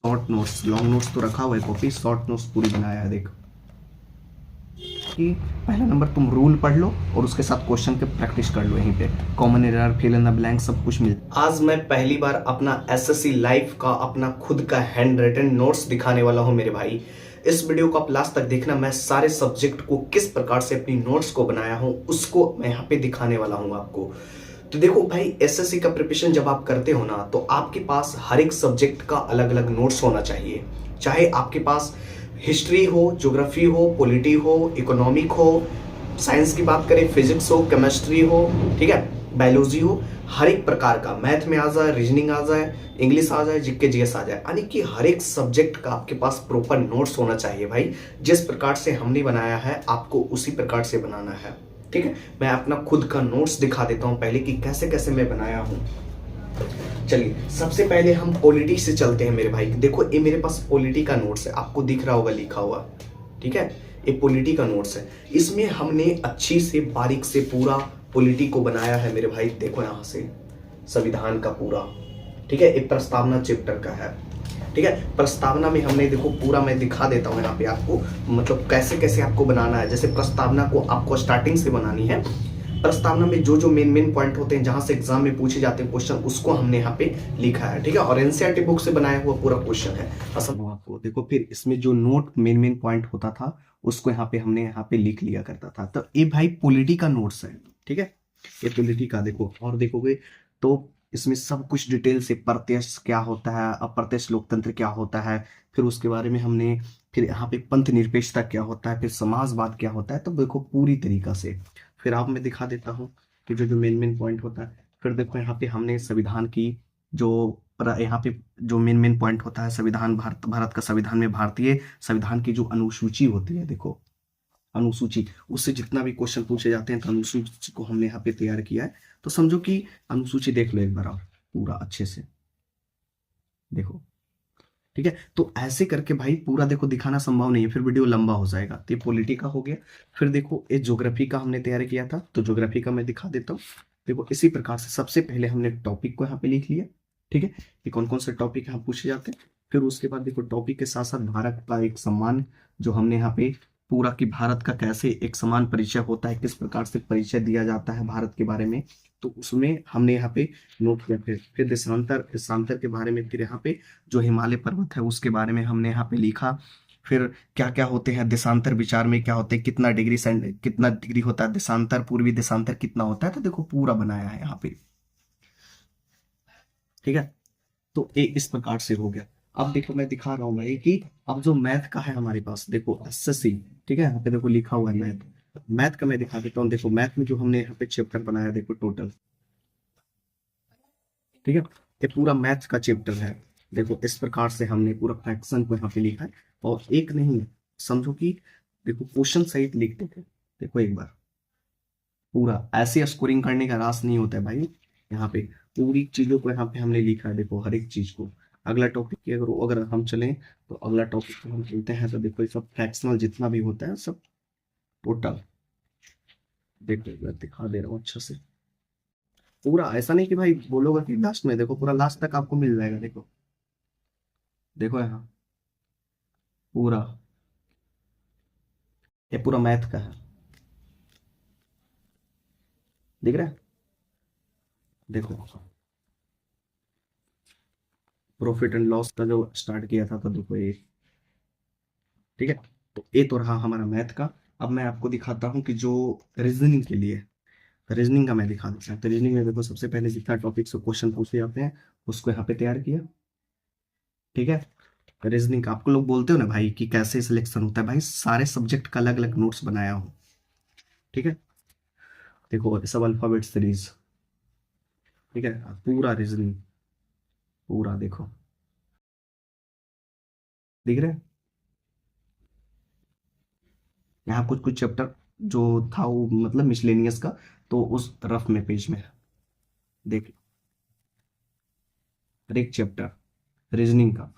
Short notes, long notes तो रखा हुआ है कॉपी, शॉर्ट नोट्स पूरी बनाया है। देख कि पहला नंबर तुम रूल पढ़ लो और उसके साथ क्वेश्चन के प्रैक्टिस कर लो, यहीं पे common error, fill in the blank सब कुछ मिल। आज मैं पहली बार अपना एसएससी लाइफ का अपना खुद का हैंड रिटन नोट्स दिखाने वाला हूं मेरे भाई। इस वीडियो को आप लास्ट तक देखना, मैं सारे सब्जेक्ट को किस प्रकार से अपनी नोट्स को बनाया हूं उसको मैं यहाँ पे दिखाने वाला हूं आपको। तो देखो भाई, एसएससी का प्रिपरेशन जब आप करते हो ना, तो आपके पास हर एक सब्जेक्ट का अलग अलग नोट्स होना चाहिए। चाहे आपके पास हिस्ट्री हो, ज्योग्राफी हो, पॉलिटी हो, इकोनॉमिक हो, साइंस की बात करें फिजिक्स हो, केमिस्ट्री हो, ठीक है, बायोलॉजी हो, हर एक प्रकार का, मैथ में आ जाए, रीजनिंग आ जाए, इंग्लिश आ जाए, जीके जीएस आ जाए, यानी कि हर एक सब्जेक्ट का आपके पास प्रॉपर नोट्स होना चाहिए भाई। जिस प्रकार से हमने बनाया है आपको उसी प्रकार से बनाना है, ठीक है। मैं अपना खुद का नोट्स दिखा देता हूं पहले कि कैसे कैसे मैं बनाया हूं। चलिए सबसे पहले हम पॉलिटी से चलते हैं मेरे भाई। देखो ये मेरे पास पॉलिटी का नोट्स है, आपको दिख रहा होगा लिखा हुआ, ठीक है। ये पॉलिटी का नोट्स है, इसमें हमने अच्छी से बारीक से पूरा पॉलिटी को बनाया है मेरे भाई। देखो यहां से संविधान का पूरा, ठीक है, एक प्रस्तावना चैप्टर का है, ठीक है। प्रस्तावना में हमने देखो पूरा, मैं दिखा देता हूं यहाँ पे आपको, मतलब कैसे कैसे आपको बनाना है। जैसे प्रस्तावना को आपको स्टार्टिंग से बनानी है, प्रस्तावना में जो जो मेन मेन पॉइंट होते हैं जहां से एग्जाम में पूछे जाते हैं क्वेश्चन, उसको हमने यहाँ पे लिखा है, ठीक है। और एनसीईआरटी बुक से बनाया हुआ पूरा क्वेश्चन है असल में आपको। देखो फिर इसमें जो नोट मेन मेन पॉइंट होता था उसको यहाँ पे हमने यहाँ पे लिख लिया करता था। तो ये भाई पॉलिटी का नोट्स है, ठीक है। ये पॉलिटी का देखो, और देखोगे तो इसमें सब कुछ डिटेल से, प्रत्यक्ष क्या होता है, अप्रत्यक्ष लोकतंत्र क्या होता है, फिर उसके बारे में हमने, फिर यहाँ पे पंथ निरपेक्षता क्या होता है, फिर समाजवाद क्या होता है, तो देखो पूरी तरीका से। फिर आप मैं दिखा देता हूँ कि जो जो मेन मेन पॉइंट होता है। फिर देखो यहाँ पे हमने संविधान की जो यहाँ पे जो मेन मेन पॉइंट होता है, संविधान, भारत का संविधान में भारतीय संविधान की जो अनुसूची होती है, देखो अनुसूची, उससे जितना भी क्वेश्चन पूछे जाते हैं तो अनुसूची को हमने यहाँ पे तैयार किया है। तो समझो कि अनुसूची देख लो एक बार आप पूरा अच्छे से, देखो, ठीक है। तो ऐसे करके भाई पूरा देखो, दिखाना संभव नहीं है, फिर वीडियो लंबा हो जाएगा। तो ये पॉलिटी का हो गया। फिर देखो ये ज्योग्राफी का हमने तैयार किया था, तो ज्योग्राफी का मैं दिखा देता हूँ। देखो इसी प्रकार से सबसे पहले हमने टॉपिक को यहाँ पे लिख लिया, ठीक है, कि कौन कौन से टॉपिक यहाँ पूछे जाते हैं। फिर उसके बाद देखो टॉपिक के साथ साथ भारत का एक सम्मान, जो हमने यहाँ पे पूरा, कि भारत का कैसे एक समान परिचय होता है, किस प्रकार से परिचय दिया जाता है भारत के बारे में, तो उसमें हमने यहाँ पे नोट किया। फिर देशांतर, देशांतर के बारे में, फिर यहाँ पे जो हिमालय पर्वत है उसके बारे में हमने यहाँ पे लिखा। फिर क्या क्या होते हैं देशांतर विचार में, क्या होते हैं, कितना डिग्री कितना डिग्री होता है देशांतर, पूर्वी देशांतर कितना होता है, तो देखो पूरा बनाया है यहाँ पे, ठीक है। तो ये इस प्रकार से हो गया। अब देखो मैं दिखा रहा हूँ भाई कि अब जो मैथ का है हमारे पास, देखो एसएससी, ठीक है, यहाँ पे देखो लिखा हुआ है मैथ। मैथ का मैं दिखा देता हूँ। देखो मैथ में जो हमने यहाँ पे चैप्टर बनाया, देखो टोटल, ठीक है, ये पूरा मैथ का चैप्टर है। देखो इस प्रकार से हमने पूरा फ्रैक्शन को यहाँ पे लिखा है, और एक नहीं, समझो कि देखो क्वेश्चन सहित लिखते थे। देखो एक बार पूरा ऐसे स्कोरिंग करने का रास नहीं होता है भाई। यहाँ पे पूरी चीजों को यहाँ पे हमने लिखा है, देखो हर एक चीज को। अगला टॉपिक की अगर अगर हम चलें, तो अगला टॉपिक को हम चलते हैं, तो देखो ये सब फ्रैक्शनल जितना भी होता है सब टोटल, देखो एक बार दिखा दे रहा हूँ अच्छा से पूरा। ऐसा नहीं कि भाई बोलोगे कि लास्ट में, देखो पूरा लास्ट तक आपको मिल जाएगा। देखो, देखो यहाँ पूरा, ये पूरा मैथ का है, दिख रहा है, देखो प्रॉफिट एंड लॉस का जो स्टार्ट किया था, तो देखो ये, ठीक है। तो ये तो रहा हमारा मैथ का। अब मैं आपको दिखाता हूँ कि जो रीजनिंग के लिए, रीजनिंग का मैं दिखा देता हूँ। तो रीजनिंग में देखो सबसे पहले जितना टॉपिक से क्वेश्चन पूछे जाते हैं उसको यहाँ पे तैयार किया, ठीक है। रीजनिंग का आपको लोग बोलते हो ना भाई कि कैसे सिलेक्शन होता है, भाई सारे सब्जेक्ट का अलग अलग नोट्स बनाया हूँ, ठीक है। देखो सब अल्फाबेट सीरीज, ठीक है, पूरा रीजनिंग पूरा देखो, दिख रहा है। यहाँ कुछ कुछ चैप्टर जो था वो मतलब मिसलेनियस का, तो उस रफ में पेज में है, देख लो हर एक चैप्टर रीजनिंग का।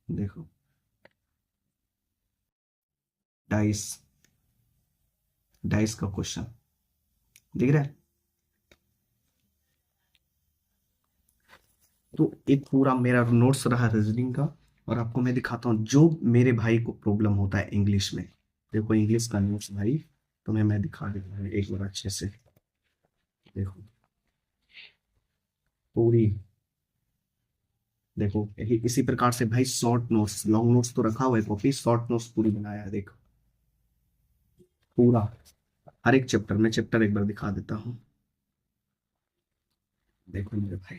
देखो डाइस, डाइस का क्वेश्चन दिख रहा है। तो एक पूरा मेरा नोट्स रहा रीजनिंग का। और आपको मैं दिखाता हूँ जो मेरे भाई को प्रॉब्लम होता है इंग्लिश में। देखो इंग्लिश का नोट्स भाई, तुम्हें मैं दिखा देता हूँ एक बार अच्छे से। देखो पूरी, देखो यही इसी प्रकार से भाई शॉर्ट नोट्स, लॉन्ग नोट्स तो रखा हुआ है कॉपी, शॉर्ट नोट्स पूरी बनाया है देखो पूरा। हर एक चैप्टर में, चैप्टर एक बार दिखा देता हूँ। देखो मेरे भाई,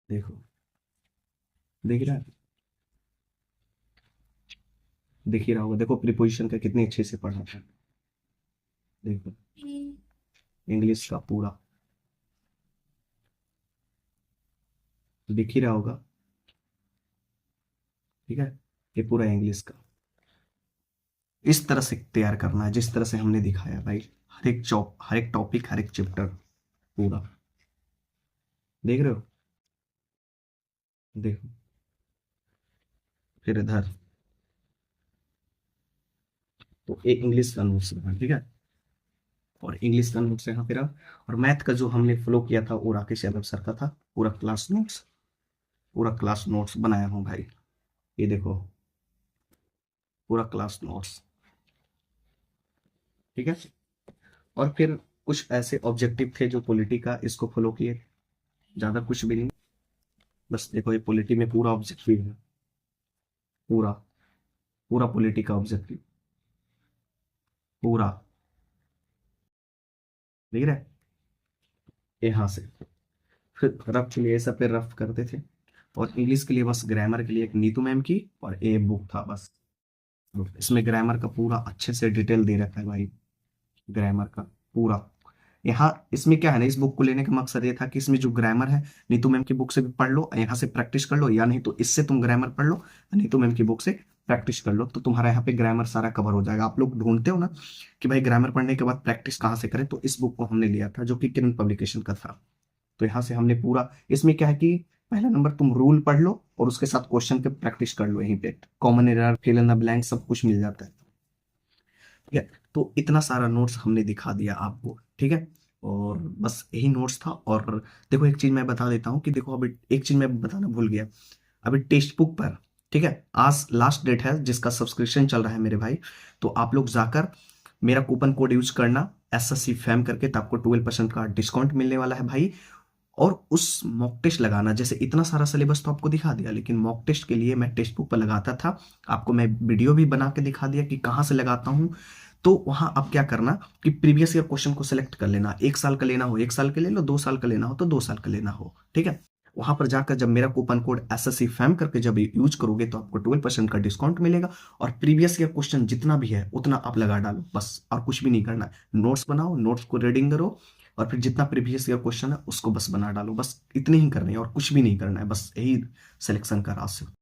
देखो, देख रहा है, दिख ही रहा होगा। देखो प्रीपोजिशन का कितने अच्छे से पढ़ा था। देखो इंग्लिश का पूरा दिख ही रहा होगा। ठीक है, ये पूरा इंग्लिश का इस तरह से तैयार करना है जिस तरह से हमने दिखाया भाई। हर एक चॉप, हर एक टॉपिक, हर एक चैप्टर पूरा। देख रहे हो, देखो फिर इधर तो एक इंग्लिश का नोट्स बना, ठीक है। और इंग्लिश का नोट्स यहाँ पे रहा। और मैथ का जो हमने फ्लो किया था वो राकेश यादव सर का था। पूरा क्लास नोट्स, पूरा क्लास नोट्स बनाया हूँ भाई। ये देखो पूरा क्लास नोट्स, ठीक है। और फिर कुछ ऐसे ऑब्जेक्टिव थे जो पॉलिटी का, इसको फॉलो किए, ज्यादा कुछ भी नहीं। बस देखो ये पॉलिटी में पूरा ऑब्जेक्टिव है, पूरा, पूरा पॉलिटी का ऑब्जेक्टिव पूरा, देख रहे हैं? यहाँ से फिर रफ के लिए सब पे रफ करते थे। और इंग्लिश के लिए बस ग्रामर के लिए एक नीतू मैम की और ए बुक था बस। इसमें ग्रामर का पूरा अच्छे से डिटेल दे रखा है भाई, ग्रामर का पूरा। यहाँ इसमें क्या है ना, इस बुक को लेने का मकसद ये था कि इसमें जो ग्रामर है नीतू मैम की बुक से भी पढ़ लो, यहाँ से प्रैक्टिस कर लो, या नहीं तो इससे तुम ग्रामर पढ़ लो, नीतू मैम की बुक से प्रैक्टिस कर लो, तो तुम्हारा यहाँ पे ग्रामर सारा कवर हो जाएगा। आप लोग ढूंढते हो ना कि भाई ग्रामर पढ़ने के बाद प्रैक्टिस कहाँ से करें, तो इस बुक को हमने लिया था जो कि किरण पब्लिकेशन का था। तो यहाँ से हमने पूरा, इसमें क्या है कि पहला नंबर तुम रूल पढ़ लो और उसके साथ क्वेश्चन पे प्रैक्टिस कर लो, यहीं पे common error, fill in the blank सब कुछ मिल जाता है। ठीक है, तो इतना सारा नोट्स हमने दिखा दिया आपको, ठीक है। और बस यही नोट्स था। और देखो एक चीज मैं बता देता हूँ कि देखो अभी एक चीज मैं बताना भूल गया। अभी टेक्स्ट बुक पर, ठीक है, आज लास्ट डेट है जिसका सब्सक्रिप्शन चल रहा है मेरे भाई। तो आप लोग जाकर मेरा कूपन कोड यूज करना SSC फैम करके, तो आपको 12% का डिस्काउंट मिलने वाला है भाई। और उस मॉक टेस्ट लगाना, जैसे इतना सारा सिलेबस तो आपको दिखा दिया, लेकिन मॉक टेस्ट के लिए मैं टेक्स्ट बुक पर लगाता था। आपको मैं वीडियो भी बना के दिखा दिया कि कहाँ से लगाता हूँ। तो वहां आप क्या करना कि प्रीवियस ईयर क्वेश्चन को सिलेक्ट कर लेना, 1 साल का लेना हो 1 साल का ले लो, 2 साल का लेना हो तो 2 साल का लेना हो, ठीक है। वहां पर जाकर जब मेरा कूपन कोड SSC फैम करके जब यूज करोगे तो आपको 12% का डिस्काउंट मिलेगा। और प्रीवियस ईयर क्वेश्चन जितना भी है उतना आप लगा डालो बस, और कुछ भी नहीं करना है। नोट्स बनाओ, नोट्स को रीडिंग करो, और फिर जितना प्रीवियस ईयर क्वेश्चन है उसको बस बना डालो, बस इतने ही करने हैं और कुछ भी नहीं करना है, बस यही सिलेक्शन का रास्ता।